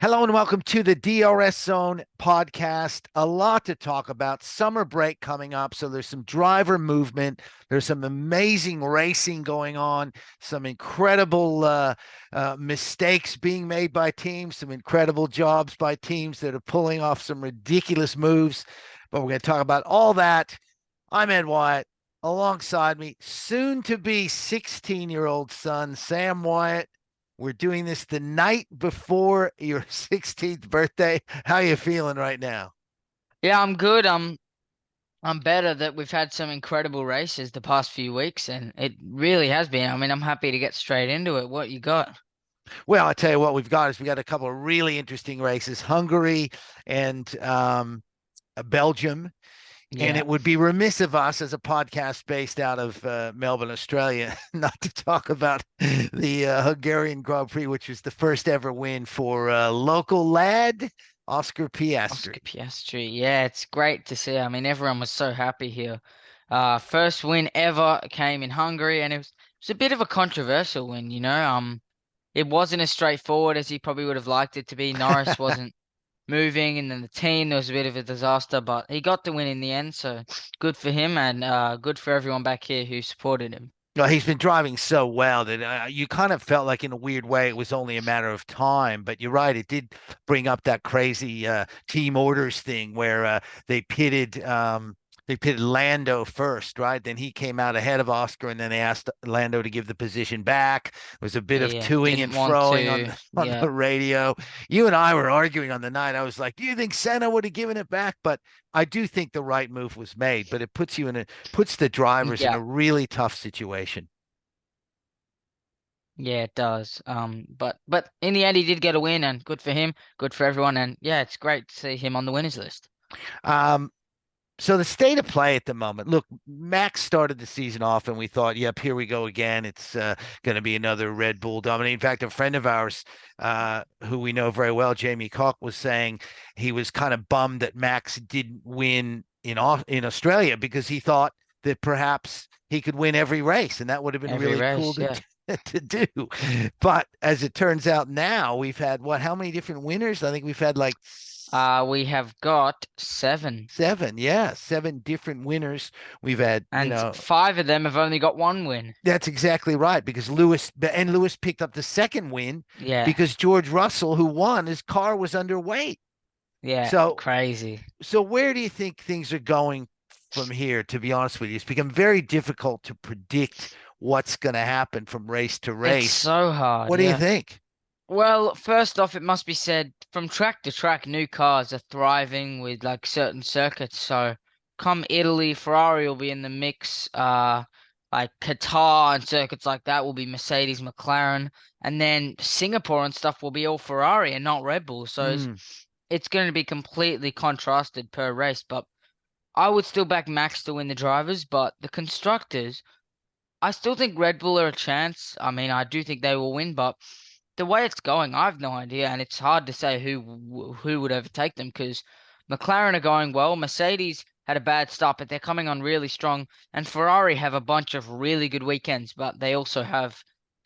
Hello and welcome to the DRS Zone podcast. A lot to talk about. Summer break coming up. So there's some driver movement. There's some amazing racing going on. Some incredible mistakes being made by teams. Some incredible jobs by teams that are pulling off some ridiculous moves. But we're going to talk about all that. I'm Ed Wyatt. Alongside me, soon to be 16-year-old son, Sam Wyatt. We're doing this the night before your 16th birthday. How are you feeling right now? Yeah, I'm good. I'm better that we've had some incredible races the past few weeks, and it really has been. I mean, I'm happy to get straight into it. What you got? Well, I tell you what, we got a couple of really interesting races, Hungary and Belgium. And Yeah. it would be remiss of us as a podcast based out of Melbourne, Australia, not to talk about the Hungarian Grand Prix, which was the first ever win for local lad Oscar Oscar Piastri. Piastri. Yeah, it's great to see. I mean, everyone was so happy here. First win ever came in Hungary, and it was a bit of a controversial win, you know. It wasn't as straightforward as he probably would have liked it to be. Norris wasn't moving, and then the team, there was a bit of a disaster, but he got the win in the end, so good for him and good for everyone back here who supported him. Well, he's been driving so well that you kind of felt like, in a weird way, it was only a matter of time. But you're right; it did bring up that crazy team orders thing where they pitted Lando first, right? Then he came out ahead of Oscar, and then they asked Lando to give the position back. There was a bit of Yeah, toing and didn't want froing on to. the on Yeah, the radio. You and I were arguing on the night. I was like, "Do you think Senna would have given it back?" But I do think the right move was made. But it puts the drivers in yeah, a really tough situation. yeah, it does. But in the end, he did get a win, and good for him, good for everyone, and yeah, it's great to see him on the winners list. Um, so the state of play at the moment. Look, Max started the season off, and we thought, "Yep, here we go again. It's going to be another Red Bull dominate." In fact, a friend of ours, who we know very well, Jamie Cock, was saying he was kind of bummed that Max didn't win in Australia because he thought that perhaps he could win every race, and that would have been Every really cool race, to yeah. to do. But as it turns out now, we've had what? How many different winners? I think we've had like We have got seven, seven. Yeah, seven different winners. We've had, and five of them have only got one win. that's exactly right because Lewis picked up the second win Yeah, because George Russell, who won, his car was underweight. yeah, So, crazy. so where do you think things are going from here? To be honest with you, it's become very difficult to predict what's going to happen from race to It's race. so hard, What do you yeah. think? Well, first off, it must be said from track to track, new cars are thriving with like certain circuits. So come Italy, Ferrari will be in the mix. Like Qatar and circuits like that will be Mercedes, McLaren, and then Singapore and stuff will be all Ferrari and not Red Bull. So Mm. it's going to be completely contrasted per race. But I would still back Max to win the drivers, but the constructors, I still think Red Bull are a chance. I mean, I do think they will win, but the way it's going, I have no idea, and it's hard to say who would overtake them because McLaren are going well. Mercedes had a bad start, but they're coming on really strong, and Ferrari have a bunch of really good weekends, but they also have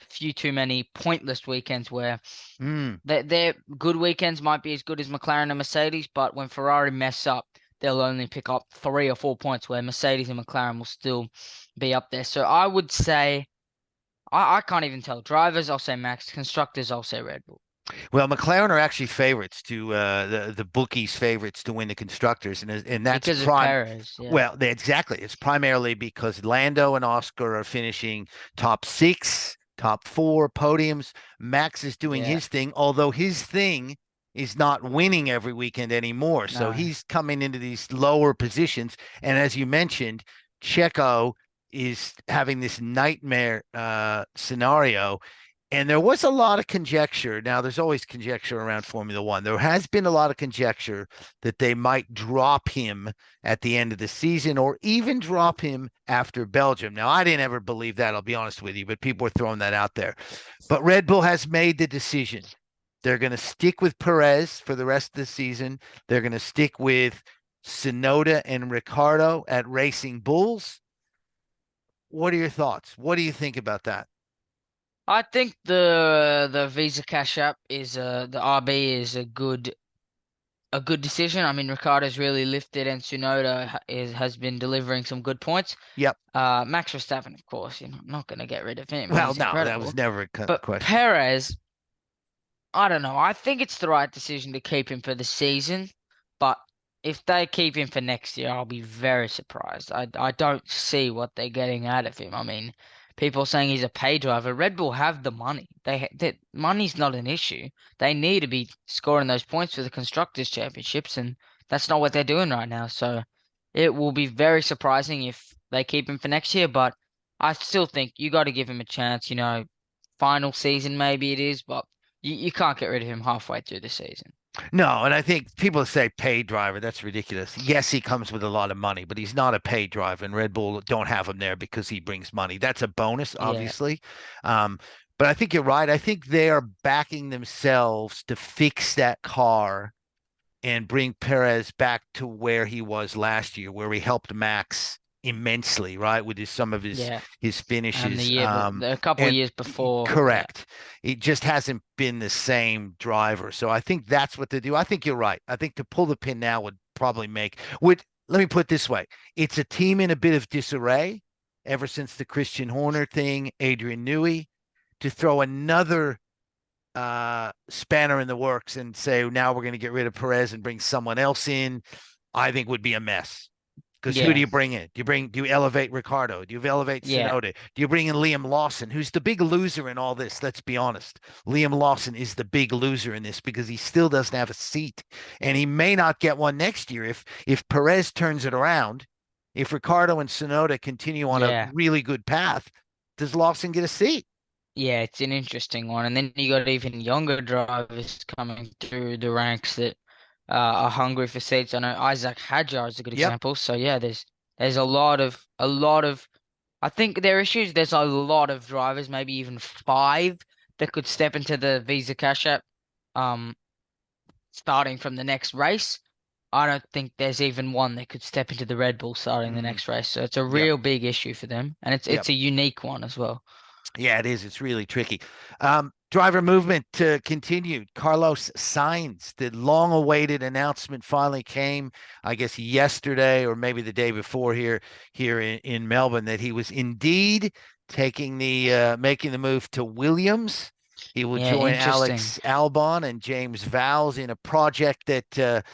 a few too many pointless weekends where Mm. their good weekends might be as good as McLaren and Mercedes, but when Ferrari mess up, they'll only pick up 3 or 4 points, where Mercedes and McLaren will still be up there. So I would say. I can't even tell. Drivers, I'll say Max. Constructors, I'll say Red Bull. Well, McLaren are actually favorites to the bookies' favorites to win the constructors, and that's Because of prime. Perez, yeah. Well, exactly. It's primarily because Lando and Oscar are finishing top six, top four podiums. Max is doing Yeah. his thing, although his thing is not winning every weekend anymore. So No. he's coming into these lower positions. And as you mentioned, Checo is having this nightmare scenario. And there was a lot of conjecture. Now, there's always conjecture around Formula One. There has been a lot of conjecture that they might drop him at the end of the season or even drop him after Belgium. Now, I didn't ever believe that, I'll be honest with you, but people are throwing that out there. But Red Bull has made the decision. They're going to stick with Perez for the rest of the season. They're going to stick with Sonoda and Ricardo at Racing Bulls. What are your thoughts? What do you think about that? I think the Visa Cash App is the RB is a good decision. I mean, Ricardo's really lifted, and Tsunoda has been delivering some good points. Yep. Max Verstappen, of course, not going to get rid of him. Well, He's no, that was incredible. never a But question. Perez, I don't know. I think it's the right decision to keep him for the season, but if they keep him for next year, I'll be very surprised. I don't see what they're getting out of him. I mean, people saying he's a pay driver. Red Bull have the money. That money's not an issue. They need to be scoring those points for the constructors' championships, and that's not what they're doing right now. So it will be very surprising if they keep him for next year, but I still think you got to give him a chance. Final season maybe it is, but you can't get rid of him halfway through the season. No, and I think people say paid driver. That's ridiculous. Yes, he comes with a lot of money, but he's not a paid driver, and Red Bull don't have him there because he brings money. That's a bonus, Yeah, obviously. Um, but I think you're right. I think they are backing themselves to fix that car and bring Perez back to where he was last year, where he helped Max immensely, right, with some of his yeah. And finishes. a couple of And years before, yeah, correct, it just hasn't been the same driver. So I think that's what they do. I think you're right. I think to pull the pin now would probably make would. Let me put it this way: it's a team in a bit of disarray ever since the Christian Horner thing, Adrian Newey. To throw another spanner in the works and say now we're going to get rid of Perez and bring someone else in, I think would be a mess. Because who do yeah, you bring in? Do you elevate Ricardo? Do you elevate yeah, Tsunoda? Do you bring in Liam Lawson, who's the big loser in all this? Let's be honest. Liam Lawson is the big loser in this because he still doesn't have a seat, and he may not get one next year if Perez turns it around. If Ricardo and Tsunoda continue on a yeah, really good path, does Lawson get a seat? yeah. It's an interesting one, and then you got even younger drivers coming through the ranks that are hungry for seats. I know Isaac Hadjar is a good Yep. example. So yeah, there's a lot of. I think their issues. There's a lot of drivers, maybe even five, that could step into the Visa Cash App. Um, starting from the next race. I don't think there's even one that could step into the Red Bull starting the Mm, next race. So it's a yep. real big issue for them, and it's Yep. it's a unique one as well. Yeah, it is. It's really tricky. Driver movement continued. Carlos Sainz, the long-awaited announcement finally came, I guess yesterday or maybe the day before here in Melbourne that he was indeed taking the making the move to Williams. He will Yeah, join interesting. Alex Albon and James Vowles in a project that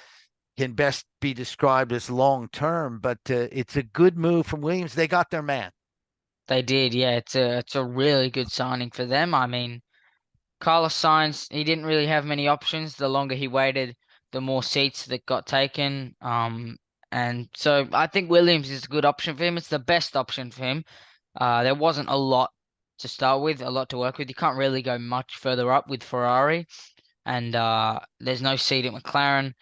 can best be described as long term, but it's a good move from Williams. They got their man. They did, yeah. It's a really good signing for them. I mean, Carlos Sainz, he didn't really have many options. The longer he waited, the more seats that got taken. And so I think Williams is a good option for him. It's the best option for him. There wasn't a lot to start with, a lot to work with. You can't really go much further up with Ferrari, and there's no seat at McLaren.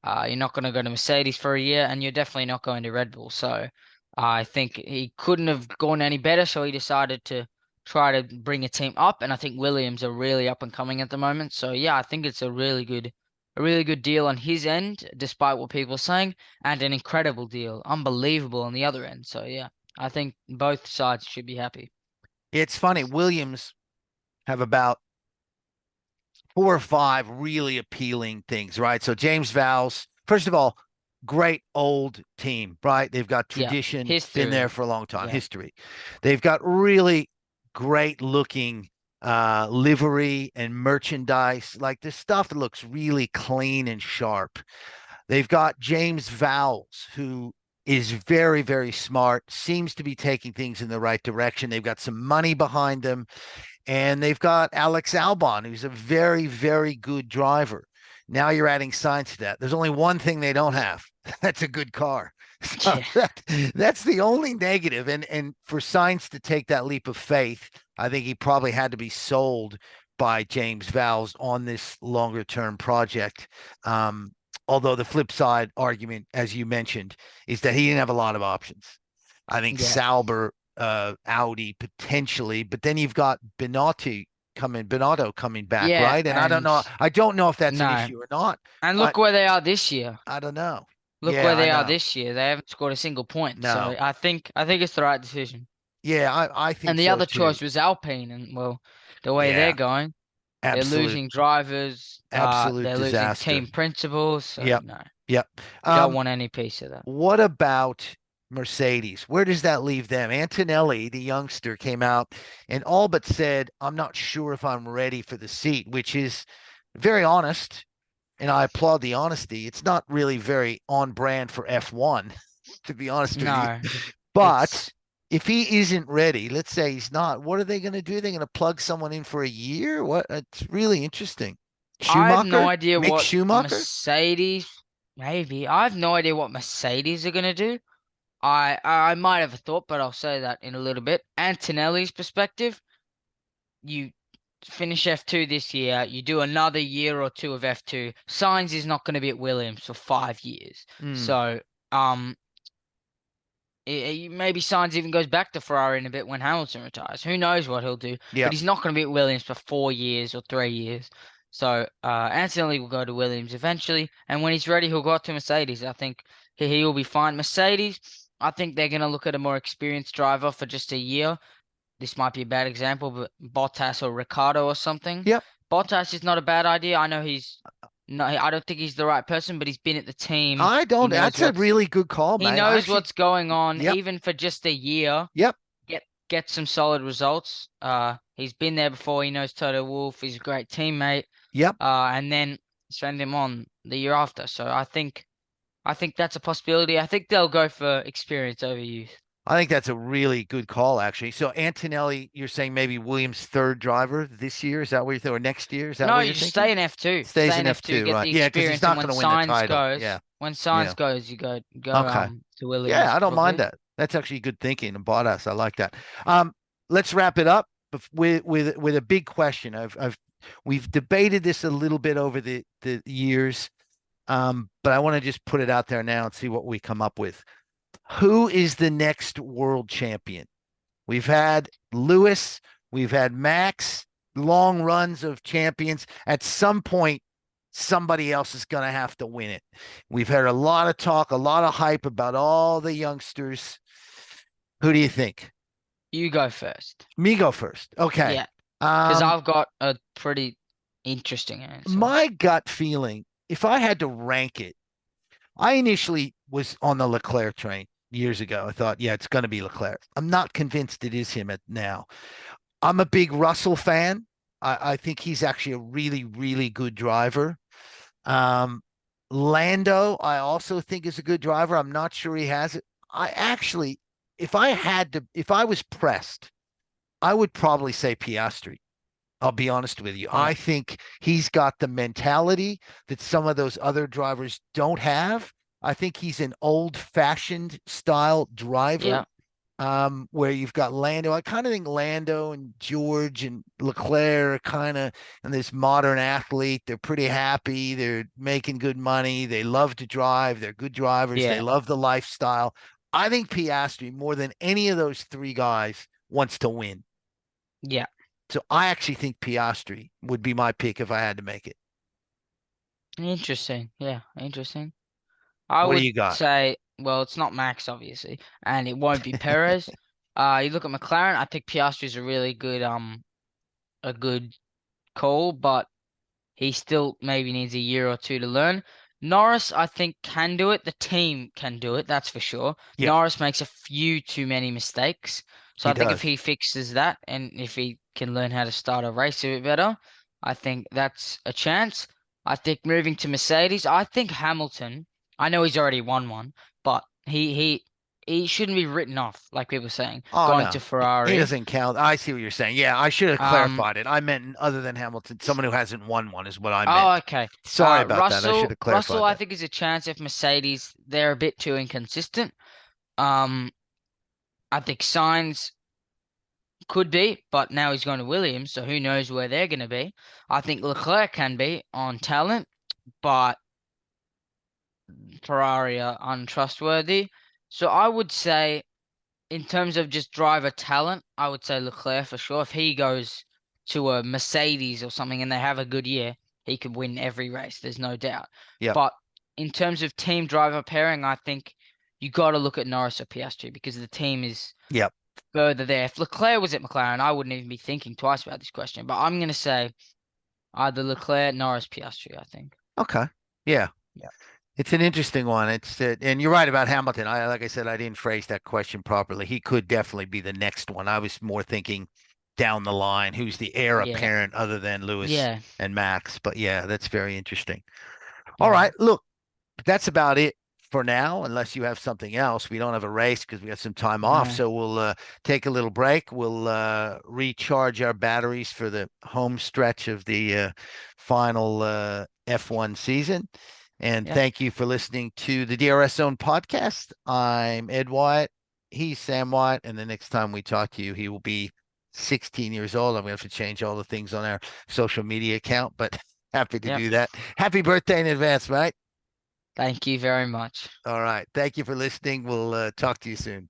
You're not going to go to Mercedes for a year, and you're definitely not going to Red Bull. So I think he couldn't have gone any better. So he decided to try to bring a team up, and I think Williams are really up and coming at the moment. So yeah, I think it's a really good deal on his end, despite what people are saying, and an incredible deal, unbelievable on the other end. So yeah, I think both sides should be happy. It's funny. Williams have about four or five really appealing things, right? So James Vowles, first of all, great old team, right? They've got Yeah, tradition, been there history. for a long time, Yeah, history. They've got really great looking livery and merchandise. Like this stuff looks really clean and sharp. They've got James Vowles, who is very, very smart, seems to be taking things in the right direction. They've got some money behind them. And they've got Alex Albon, who's a very, very good driver. Now you're adding Sainz to that. There's only one thing they don't have. That's a good car. So yeah, that's the only negative. And for Sainz to take that leap of faith, I think he probably had to be sold by James Vowles on this longer term project. Although the flip side argument, as you mentioned, is that he didn't have a lot of options. I think yeah. Sauber, Audi potentially, but then you've got Binotto coming back, Yeah, right? And and I don't know if that's an no. issue or not, And but look where they are this year. I don't know. Look Yeah, where I they are know. this year. They haven't scored a single point. So No. I think it's the right decision. Yeah, I think And the so other too. choice was Alpine, and well, the way they're Yeah, going. They're absolute, losing drivers. absolute They're losing disaster. team principals. So Yep, no, yep. you don't want any piece of that. What about Mercedes? Where does that leave them? Antonelli, the youngster, came out and all but said, "I'm not sure if I'm ready for the seat," which is very honest, and I applaud the honesty. It's not really very on brand for F1, to be honest with you. No, But it's. if he isn't ready, let's say he's not, what are they going to do? They're going to plug someone in for a year? What? It's really interesting. I have no Schumacher? idea Mick what Schumacher? Mercedes. Maybe I have no idea what Mercedes are gonna do. I might have a thought, but I'll say that in a little bit. Antonelli's perspective, you finish F2 this year, you do another year or two of F2. Sainz is not going to be at Williams for 5 years. Mm, So, um, maybe Sainz even goes back to Ferrari in a bit when Hamilton retires. Who knows what he'll do? But yep. he's not going to be at Williams for 4 years or 3 years. So, Antonelli will go to Williams eventually, and when he's ready, he'll go up to Mercedes. I think he will be fine. Mercedes, I think they're going to look at a more experienced driver for just a year. This might be a bad example, but Bottas or Ricardo or something. Yep. Bottas is not a bad idea. I know he's no, I don't think he's the right person, but he's been at the team. I He don't. knows That's a what's really good call, he mate. I knows actually, what's going on, yep, even for just a year. yep, Get some solid results. He's been there before. He knows Toto Wolff. He's a great teammate. yep. And then send him on the year after. So I think that's a possibility. I think they'll go for experience over youth. I think that's a really good call, actually. So Antonelli, you're saying maybe Williams' third driver this year? Is that what you're thinking? Or next year? Is that No, what you you're just thinking? stay in F2. Stays Stay in in F2, F2, get right? the Yeah, because he's experience, and not going to win the title. Yeah, When yeah. Sainz goes, you go Okay. to Yeah, Williams I don't mind probably. that. That's actually good thinking and Bottas. I like that. Um, let's wrap it up with a big question. We've debated this a little bit over the years, but I want to just put it out there now and see what we come up with. Who is the next world champion? We've had Lewis, we've had Max, long runs of champions. At some point, somebody else is going to have to win it. We've heard a lot of talk, a lot of hype about all the youngsters. Who do you think? You go first. Me go first. Okay. Yeah, because Um, I've got a pretty interesting answer. my gut feeling, if I had to rank it, I initially was on the Leclerc train years ago. I thought, yeah, it's going to be Leclerc. I'm not convinced it is him now. I'm a big Russell fan. I think he's actually a really, really good driver. Um, Lando, I also think is a good driver. I'm not sure he has it. I actually, if I was pressed, I would probably say Piastri. I'll be honest with you. Yeah, I think he's got the mentality that some of those other drivers don't have. I think he's an old-fashioned style driver, yeah, where you've got Lando. I kind of think Lando and George and Leclerc are kind of and this modern athlete. They're pretty happy. They're making good money. They love to drive. They're good drivers. They yeah, love the lifestyle. I think Piastri, more than any of those three guys, wants to win. yeah. So I actually think Piastri would be my pick if I had to make it. Interesting. Yeah, interesting. I What do would you got? say, well, it's not Max, obviously, and it won't be Perez. You look at McLaren. I think Piastri's a really a good call, but he still maybe needs a year or two to learn. Norris, I think, can do it. The team can do it, that's for sure. Yep, Norris makes a few too many mistakes. So he I think if does. he fixes that and if he can learn how to start a race a bit better, I think that's a chance. I think moving to Mercedes, I think Hamilton, I know he's already won one, but he shouldn't be written off, like people are saying, Oh going no, to he Ferrari. doesn't count. I see what you're saying. Yeah, I should have Um, clarified it. I meant other than Hamilton, someone who hasn't won one is what I Oh, meant. okay. Sorry about that. I should have Russell, clarified I that. think is a chance if Mercedes they're a bit too inconsistent. Um, I think Sainz could be, but now he's going to Williams, so who knows where they're going to be. I think Leclerc can be on talent, but Ferrari are untrustworthy. So I would say, in terms of just driver talent, I would say Leclerc for sure. If he goes to a Mercedes or something and they have a good year, he could win every race. There's no doubt. Yep. But in terms of team driver pairing, I think you got to look at Norris or Piastri because the team is Yep. further there. If Leclerc was at McLaren, I wouldn't even be thinking twice about this question. But I'm gonna say either Leclerc, Norris, Piastri. I think. Okay. Yeah. Yeah. It's an interesting one. And you're right about Hamilton. Like I said, I didn't phrase that question properly. He could definitely be the next one. I was more thinking down the line, who's the heir Yeah. apparent other than Lewis Yeah. and Max. But yeah, that's very interesting. All Yeah. right, look, that's about it for now, unless you have something else. We don't have a race because we got some time off. No. So we'll take a little break. We'll recharge our batteries for the home stretch of the final F1 season. And Yeah. thank you for listening to the DRS Zone podcast. I'm Ed Wyatt. He's Sam Wyatt. And the next time we talk to you, he will be 16 years old. I'm going to have to change all the things on our social media account, but happy to Yep. do that. Happy birthday in advance, mate. Thank you very much. All right. Thank you for listening. We'll talk to you soon.